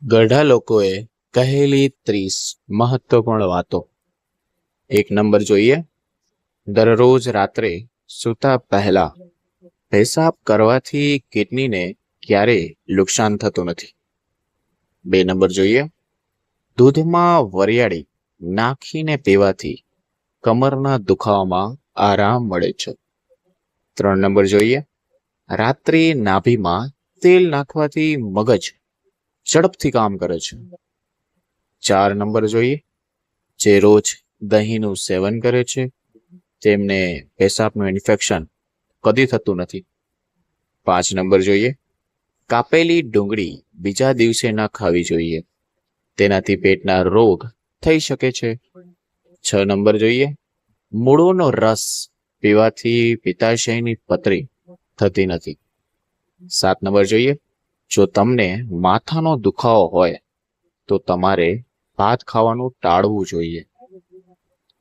ગઢા લોકોએ કહેલી 30 મહત્વપૂર્ણ વાતો. 1 નંબર જોઈએ, દરરોજ રાત્રે સૂતા પહેલા પેશાબ કરવાથી કિડનીને ક્યારેય નુકસાન થતું નથી. 2 નંબર જોઈએ, દૂધમાં વરિયાળી નાખીને પીવાથી કમરના દુખાવામાં આરામ મળે છે. 3 નંબર જોઈએ, રાત્રે નાભીમાં તેલ નાખવાથી મગજ ઝડપથી કામ કરે છે. 4 નંબર જોઈએ, જે રોજ દહીંનું સેવન કરે છે તેમને પેશાબનું ઇન્ફેક્શન કદી થતું નથી. 5 નંબર જોઈએ, કાપેલી ડુંગળી બીજા દિવસે ના ખાવી જોઈએ, તેનાથી પેટના રોગ થઈ શકે છે. 6 નંબર જોઈએ, મૂળોનો રસ પીવાથી પિત્તાશયની પથરી થતી નથી. 7 નંબર જોઈએ, જો તમને માથાનો દુખાવો હોય તો તમારે ભાત ખાવાનું ટાળવું જોઈએ.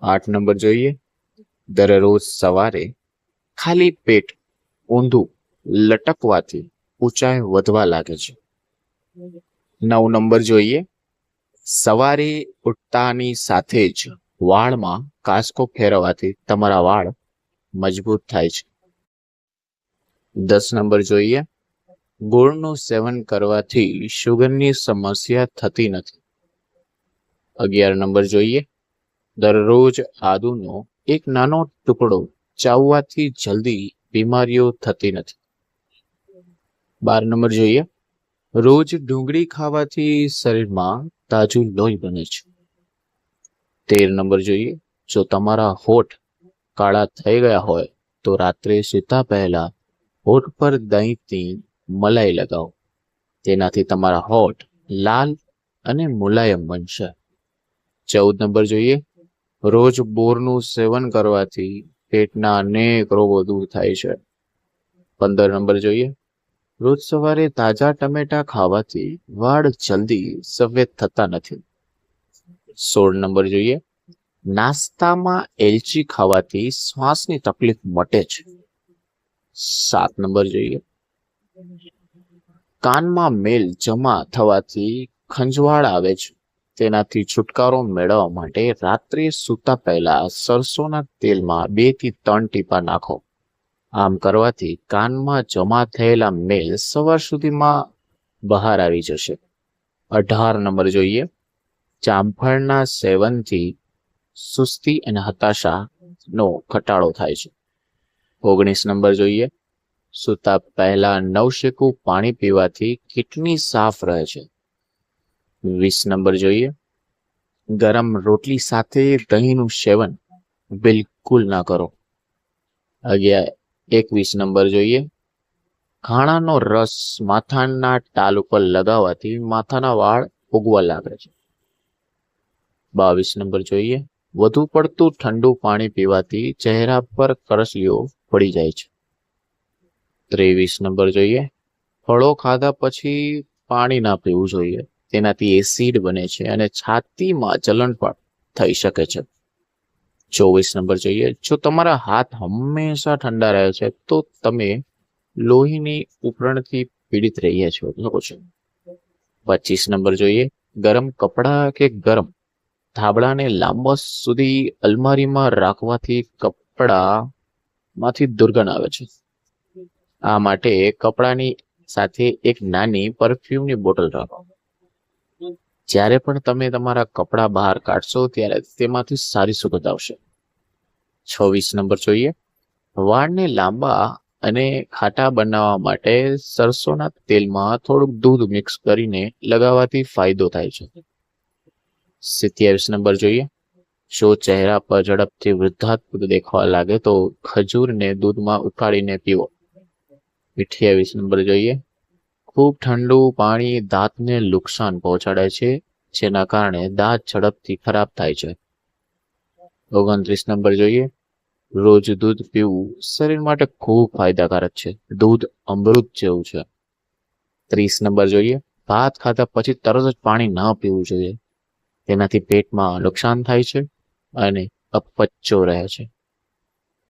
8 નંબર જોઈએ, દરરોજ સવારે ખાલી પેટ ઊંધું લટકવાથી ઊંચાઈ વધવા લાગે છે. 9 નંબર જોઈએ, સવારે ઉઠતાની સાથે જ વાળમાં કાંસકો ફેરવવાથી તમારા વાળ મજબૂત થાય છે. 10 નંબર જોઈએ, ગોળનું સેવન કરવાથી શુગરની સમસ્યા થતી નથી. 11 નંબર જોઈએ, દરરોજ આદુનો એક નાનો ટુકડો ચાવવાથી જલ્દી બીમારીઓ થતી નથી. 12 નંબર જોઈએ, રોજ ડુંગળી ખાવાથી શરીરમાં તાજું લોહી બને છે. 13 નંબર જોઈએ, જો તમારા હોઠ કાળા થઈ ગયા હોય તો રાત્રે સૂતા પહેલા હોઠ પર દહીંની મલાઈ લગાવો, તેનાથી તમારા હોઠ લાલ અને મુલાયમ બનશે. 14 નંબર જોઈએ, રોજ બોરનું સેવન કરવાથી પેટના અનેક રોગો દૂર થાય છે. 15 નંબર જોઈએ, રોજ સવારે તાજા ટમેટા ખાવાથી વાળ જલ્દી સફેદ થતા નથી. 16 નંબર જોઈએ, નાસ્તામાં એલચી ખાવાથી શ્વાસની તકલીફ મટે છે. 7 નંબર જોઈએ, કાનમાં મેલ જમા થવાથી ખંજવાળ આવે છે, તેનાથી છુટકારો મેળવવા માટે રાત્રે સૂતા પહેલા સરસોના તેલમાં 2 થી 3 ટીપા નાખો. આમ કરવાથી કાનમાં જમા થયેલા મેલ સવાર સુધીમાં બહાર આવી જશે. 18 નંબર જોઈએ, જામફળના સેવનથી સુસ્તી અને હતાશાનો ઘટાડો થાય છે. 19 નંબર જોઈએ, સૂતા પહેલા નવશેકું પાણી પીવાથી કિડની સાફ રહે છે. 20 નંબર જોઈએ, ગરમ રોટલી સાથે દહીંનું સેવન બિલકુલ ના કરો. 21 નંબર જોઈએ, ઘાણાનો રસ માથાના ટાલ ઉપર લગાવવાથી માથાના વાળ ઉગવા લાગે છે. 22 નંબર જોઈએ, વધુ પડતું ઠંડુ પાણી પીવાથી ચહેરા પર કરસલીઓ પડી જાય છે. 23 નંબર જોઈએ, ફળો ખાધા પછી પાણી ના પીવું જોઈએ, તેનાથી એસિડ બને છે અને છાતીમાં જલન પણ થઈ શકે છે. 24 નંબર જોઈએ, જો તમારા હાથ હંમેશા ઠંડા રહે છે તો તમે લોહીની ઉકળણથી પીડિત રહ્યા છો. 25 નંબર જોઈએ, ગરમ કપડા કે ગરમ ધાબળાને લાંબા સુધી અલમારીમાં રાખવાથી કપડામાંથી દુર્ગંધ આવે છે. આ માટે કપડાની સાથે એક નાની પરફ્યુમની બોટલ રાખો. જ્યારે પણ તમે તમારા કપડા બહાર કાઢશો ત્યારે તેમાંથી સારી સુગંધ આવશે. 26 નંબર જોઈએ, વાળને લાંબા અને ખાટા બનાવવા માટે સરસોના તેલમાં થોડુંક દૂધ મિક્સ કરીને લગાવવાથી ફાયદો થાય છે. 27 નંબર જોઈએ, જો ચહેરા પર ઝડપથી વૃદ્ધાત્મક દેખાવા લાગે તો ખજૂરને દૂધમાં ઉકાળીને પીવો. 28 નંબર જોઈએ, ખૂબ ઠંડુ પાણી દાંતને નુકસાન પહોંચાડે છે, જેના કારણે દાંત ઝડપથી ખરાબ થાય છે. 29 નંબર જોઈએ, રોજ દૂધ પીવું શરીર માટે ખૂબ ફાયદાકારક છે. દૂધ અમૃત જેવું છે. 30 નંબર જોઈએ, ભાત ખાધા પછી તરત જ પાણી ન પીવું જોઈએ, તેનાથી પેટમાં નુકસાન થાય છે અને અપચો રહે છે.